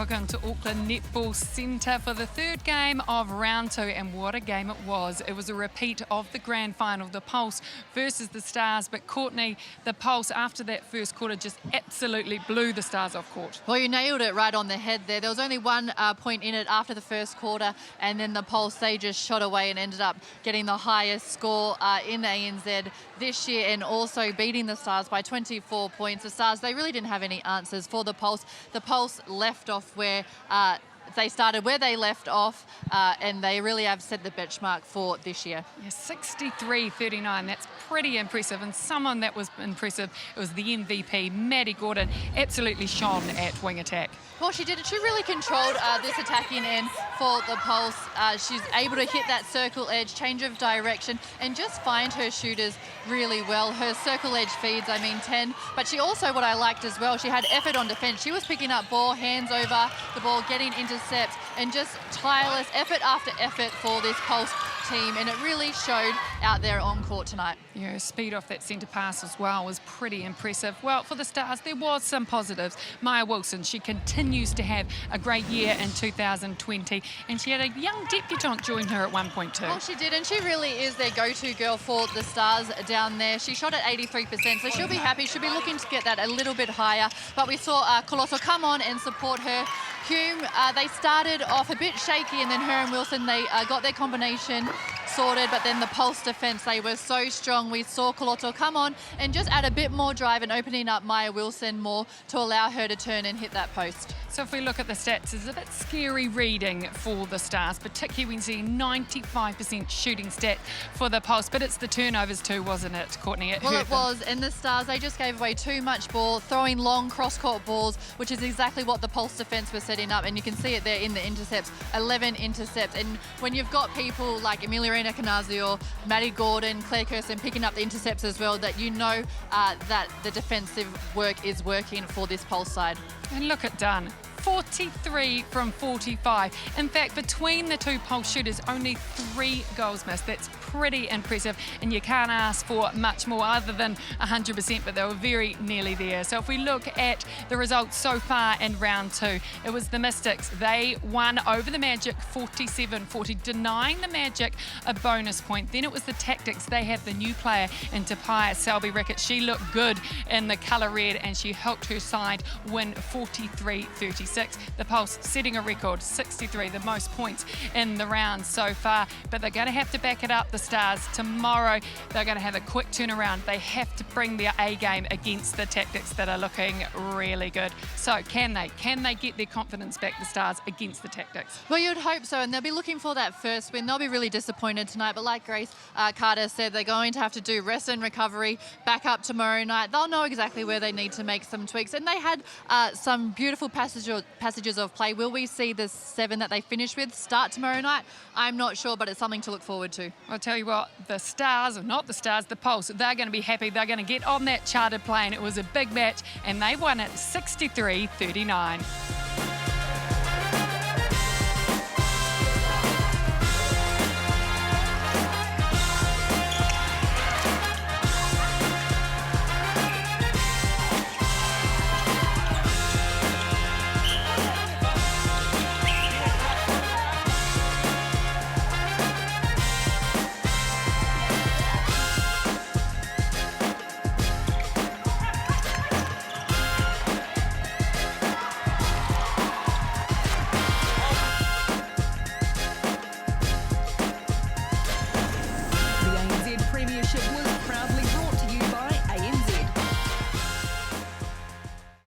Welcome to Auckland Netball Centre for the third game of round 2, and what a game it was. It was a repeat of the grand final, the Pulse versus the Stars, but Courtney, the Pulse after that first quarter just absolutely blew the Stars off court. Well, you nailed it right on the head there. There was only one point in it after the first quarter, and then the Pulse, they just shot away and ended up getting the highest score in the ANZ this year, and also beating the Stars by 24 points. The Stars, they really didn't have any answers for the Pulse. The Pulse left off where they started where they left off, and they really have set the benchmark for this year. Yeah, 63-39, that's pretty impressive. And someone that was impressive, it was the MVP, Maddie Gordon, absolutely shone at wing attack. Well, she did. She really controlled this attacking end for the Pulse. She's able to hit that circle edge, change of direction, and just find her shooters really well. Her circle edge feeds, 10. But she also, what I liked as well, she had effort on defense. She was picking up ball, hands over the ball, getting intercepts, and just tireless effort after effort for this Pulse team, and it really showed out there on court tonight. Yeah, speed off that centre pass as well was pretty impressive. Well, for the Stars, there was some positives. Maya Wilson, she continues to have a great year in 2020, and she had a young debutante join her at one point too. Well, she did, and she really is their go-to girl for the Stars down there. She shot at 83%, so she'll be happy. She'll be looking to get that a little bit higher, but we saw Colosso come on and support her. Hume, they started off a bit shaky, and then her and Wilson, they got their combination sorted, but then the Pulse defence, they were so strong. We saw Colosso come on and just add a bit more drive and opening up Maya Wilson more to allow her to turn and hit that post. So if we look at the stats, it's a bit scary reading for the Stars, particularly when you see 95% shooting stat for the Pulse, but it's the turnovers too, wasn't it, Courtney? Well, it was, and the Stars, they just gave away too much ball, throwing long cross-court balls, which is exactly what the Pulse defence was setting up, and you can see it there in the intercepts, 11 intercepts, and when you've got people like Emiliana Canazio, Maddie Gordon, Claire Kirsten picking up the intercepts as well, that you know that the defensive work is working for this Pulse side. And look at Dunn. 43 from 45. In fact, between the two Pulse shooters, only 3 goals missed. That's pretty impressive, and you can't ask for much more other than 100%, but they were very nearly there. So if we look at the results so far in round 2, it was the Mystics. They won over the Magic 47-40, denying the Magic a bonus point. Then it was the Tactics. They have the new player in Tapia Selby Rickett. She looked good in the colour red, and she helped her side win 43-36. The Pulse setting a record, 63, the most points in the round so far. But they're going to have to back it up, the Stars. Tomorrow, they're going to have a quick turnaround. They have to bring their A game against the Tactics that are looking really good. So can they? Can they get their confidence back, the Stars, against the Tactics? Well, you'd hope so, and they'll be looking for that first win. They'll be really disappointed tonight, but like Grace Carter said, they're going to have to do rest and recovery back up tomorrow night. They'll know exactly where they need to make some tweaks, and they had some beautiful passages of play. Will we see the 7 that they finish with start tomorrow night? I'm not sure, but it's something to look forward to. I'll tell you what, the Stars, or not the Stars, the Pulse, they're going to be happy. They're going to get on that chartered plane. It was a big match, and they won it 63-39.